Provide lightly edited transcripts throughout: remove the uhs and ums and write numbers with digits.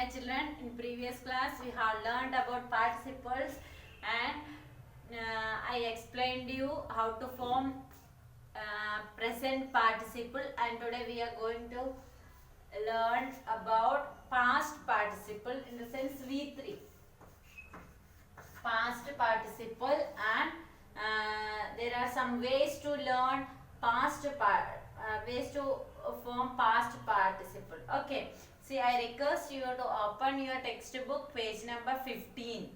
my children, in previous class we have learned about participles and I explained you how to form present participle, and today we are going to learn about past participle, in the sense V3 past participle, and there are some ways to learn ways to form past participle. Okay, see, I request you to open your textbook, page number 15.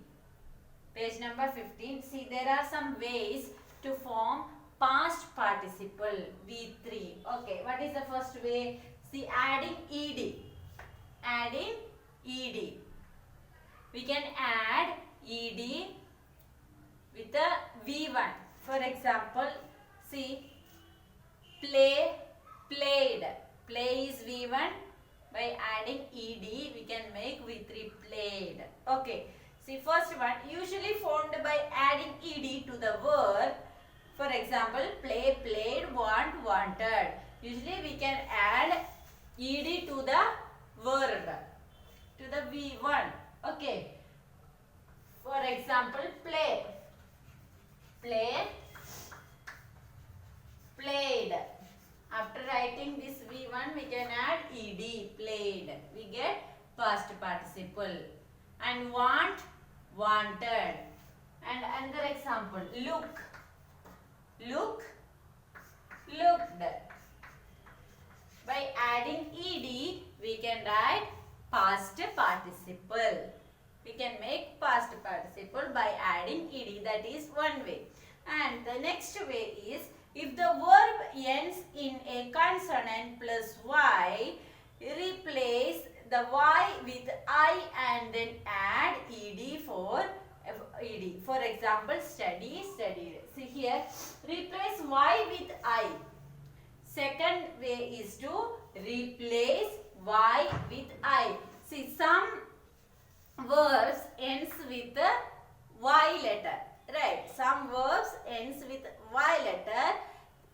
Page number 15. See, there are some ways to form past participle V3. Okay, what is the first way? See, adding ed. Adding ed. We can add ed with a V1. For example, see, play, played. Play is V1. By adding ed, we can make V3 played. Okay. See, first one, usually formed by adding ed to the verb. For example, play, played, want, wanted. Usually we can add ed to the verb, to the V1. Okay. For example, play. Play, played. After writing this V1, we can add ed, played. We get past participle. And want, wanted. And another example, look. Look, looked. By adding ed, we can write past participle. We can make past participle by adding ed. That is one way. And the next way is, if the verb ends in a consonant plus y, replace the y with I and then add ed for ed. For example, study, studied. See here, replace y with I. Second way is to replace y with I. See, some verbs ends with the y letter, right? Some verbs ends with y letter.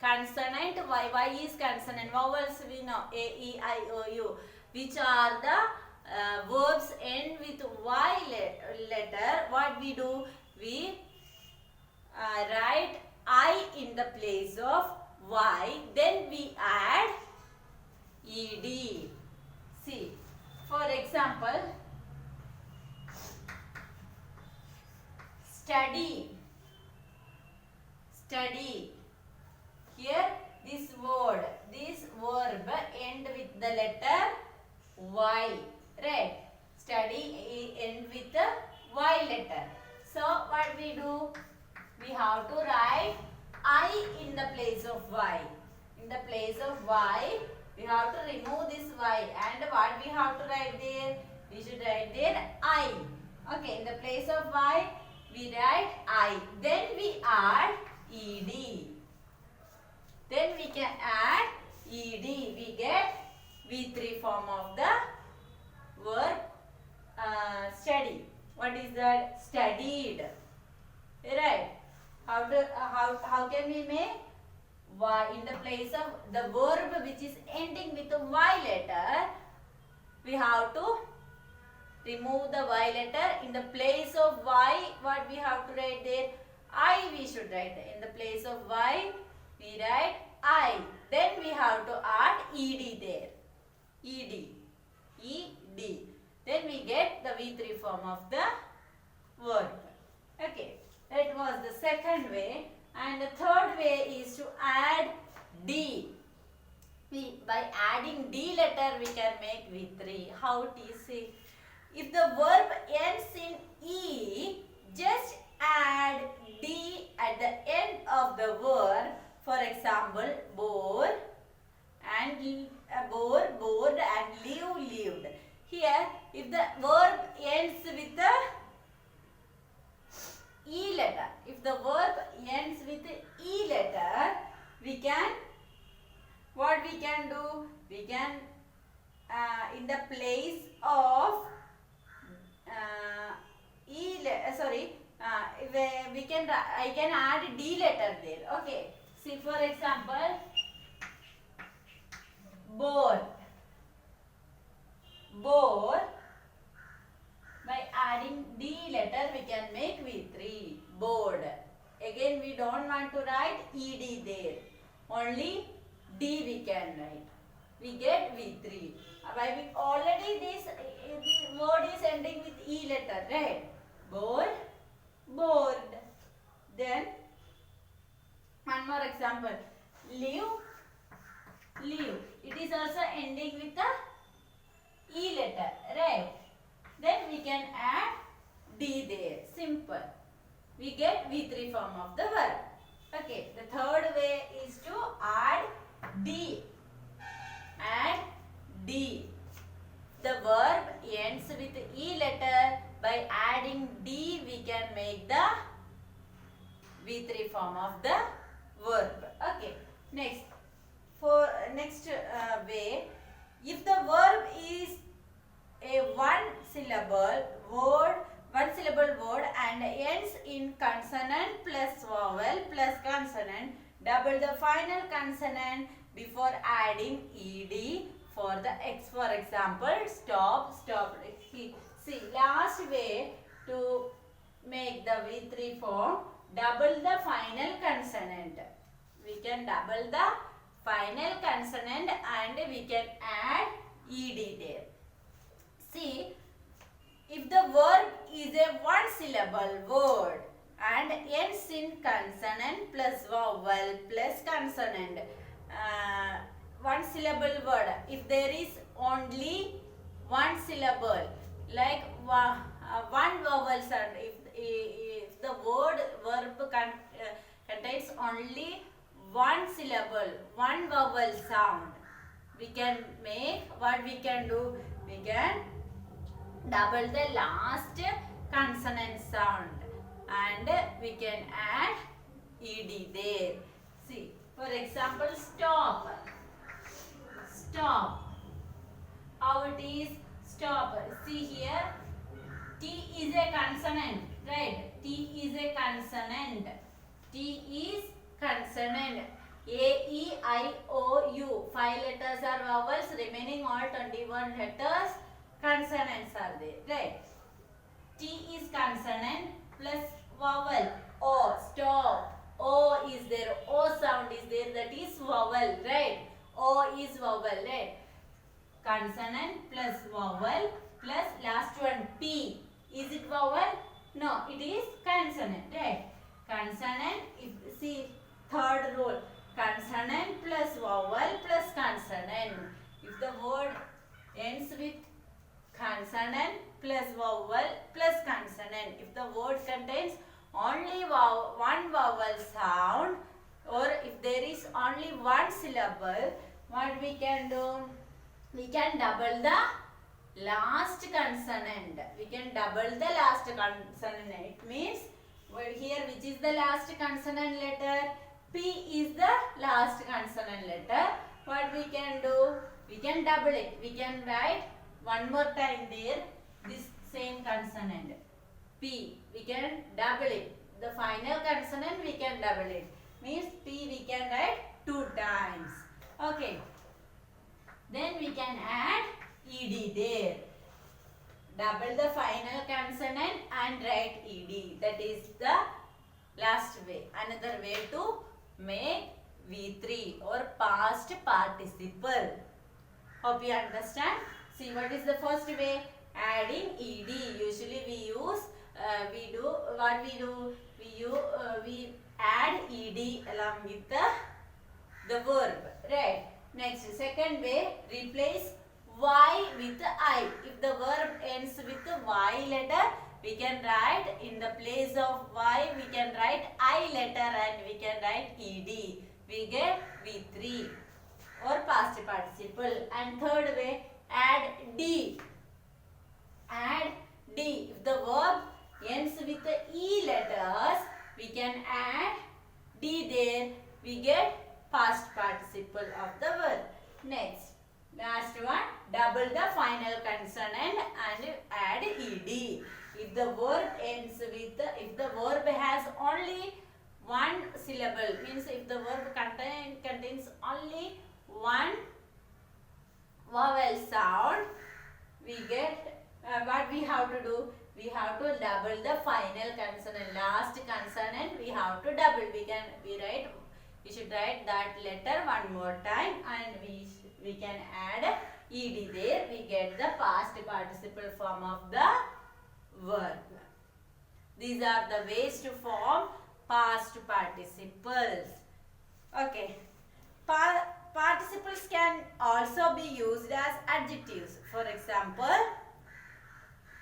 Consonant, y is consonant. Vowels we know, a, e, I, o, u. Which are the verbs end with y letter. What we do? We write I in the place of y. Then we add ed. See, for example, study. Study. Here this word, this verb end with the letter y, right? Study end with the y letter. So what we do? We have to write I in the place of y. In the place of y, we have to remove this y, and what we have to write there? We should write there I. Okay, in the place of y, we write I. Then we add ed. Then we can add ed. We get V3 form of the verb study. What is that? Studied. Right? How can we make y in the place of the verb which is ending with a y letter? We have to remove the y letter. In the place of y, what we have to write there? I we should write there. In the place of y, we write I. Then we have to add ed there. Ed. Ed. Then we get the V3 form of the verb. Okay. That was the second way. And the third way is to add d. By adding d letter, we can make V3. How it is? See, if the verb ends in e, just add d at the end of the verb. For example, bore and bored and lived. Here, if the verb ends with the e letter, if the verb ends with the e letter, we can, what we can do? We can, in the place of I can add d letter there. Okay. See, for example, bore, to write ed there. Only D we can write. We get V3. Why we already this word is ending with E letter, right? Board, board. Then one more example. Live, live. It is also ending with the E letter, right? Then we can add D there. Simple. We get V3 form of the verb. Okay. The third way is to add D. Add D. The verb ends with E letter. By adding D, we can make the V3 form of the verb. Okay. Next, for next way, if the verb is a one syllable word and ends in consonant plus vowel plus consonant, double the final consonant before adding ed for the X. For example, stop, stop. See, last way to make the V3 form, double the final consonant. We can double the final consonant and we can add ed there. See, if the verb is a one syllable word and ends in consonant plus vowel plus consonant, one syllable word, if there is only one syllable, like one vowel sound, if the verb contains only one syllable, one vowel sound, we can make, what we can do, we can double the last consonant sound and we can add ed there. See, for example, stop. Stop. How it is? Stop. See here, T is a consonant, right? T is a consonant. T is consonant. A, E, I, O, U. 5 letters are vowels. Remaining all 21 letters consonants are there, right? T is consonant plus vowel. O, stop. O is there. O sound is there. That is vowel, right? O is vowel, right? Consonant plus vowel plus last one P. Is it vowel? No, it is consonant, right? Consonant, if see third rule, consonant plus vowel plus consonant. If the word ends with consonant plus vowel plus consonant, if the word contains only one vowel sound, or if there is only one syllable, what we can do? We can double the last consonant. We can double the last consonant. It means here which is the last consonant letter? P is the last consonant letter. What we can do? We can double it. We can write one more time there this same consonant P. We can double it. The final consonant we can double it. Means P we can write 2 times. Okay. Then we can add ed there. Double the final consonant and write ed. That is the last way. Another way to make V3 or past participle. Hope you understand. See, what is the first way? Adding ed. Usually we use, we add ed along with the verb, right? Next, second way, replace y with I. If the verb ends with y letter, we can write in the place of y, we can write I letter and we can write ed. We get V3 or past participle. And third way, add d. Add d. If the verb ends with the e letters, we can add d there. We get past participle of the verb. Next, last one, double the final consonant and add ed. If the verb ends with if the verb has only one syllable, means if the verb contains only one vowel sound, we get what we have to do? We we have to double the final consonant. Last consonant we have to double. We should write that letter one more time, and we can add ed there. We get the past participle form of the verb. These are the ways to form past participles. Okay. Participles can also be used as adjectives. For example,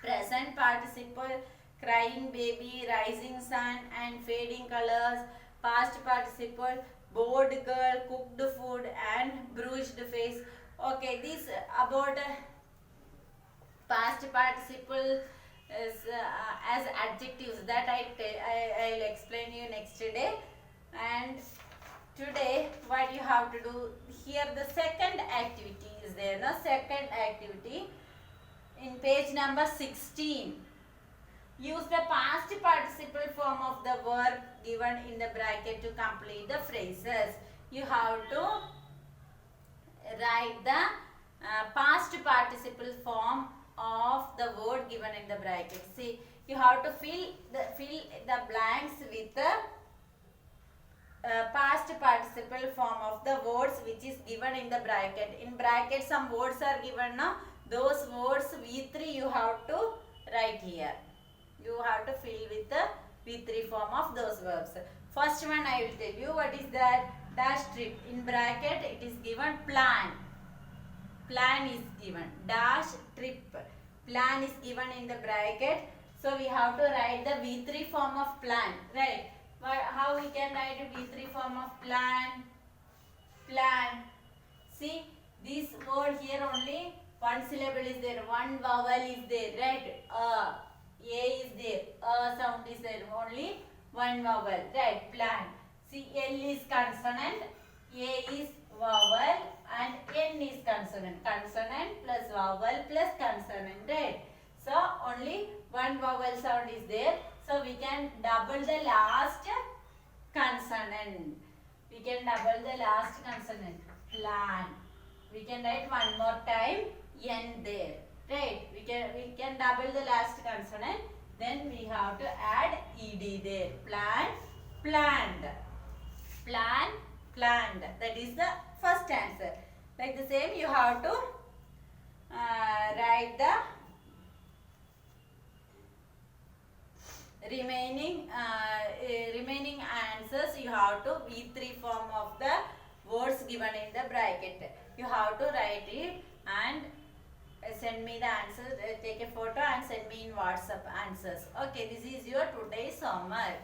present participle, crying baby, rising sun and fading colors. Past participle, bored girl, cooked food and bruised face. Okay, this about past participle is as adjectives that I'll explain you next day. And today what you have to do here, the second activity is there. Now second activity in page number 16. Use the past participle form of the verb given in the bracket to complete the phrases. You have to write the past participle form of the word given in the bracket. See, you have to fill the blanks with the past participle form of the words which is given in the bracket. In bracket some words are given now. Those words V3 you have to write here. You have to fill with the V3 form of those verbs. First one I will tell you what is that. Dash trip. In bracket it is given plan. Plan is given. Dash trip. Plan is given in the bracket. So we have to write the V3 form of plan. Right. How we can write a V3 form of plan? Plan. See, this word here only one syllable is there. One vowel is there. Right. A is there. Sound is there. Only one vowel. Right. Plan. See, L is consonant. A is vowel and N is consonant. Consonant plus vowel plus consonant. Right. So, only one vowel sound is there. So, we can double the last consonant. We can double the last consonant. Plan. We can write one more time. N there. Right. We can double the last consonant. Then we have to add ed there. Plan. Planned. Plan. Planned. That is the first answer. Like the same, you have to write the remaining answers. You have to V3 form of the words given in the bracket. You have to write it and send me the answers. Take a photo and send me in WhatsApp answers. Okay, this is your today's homework.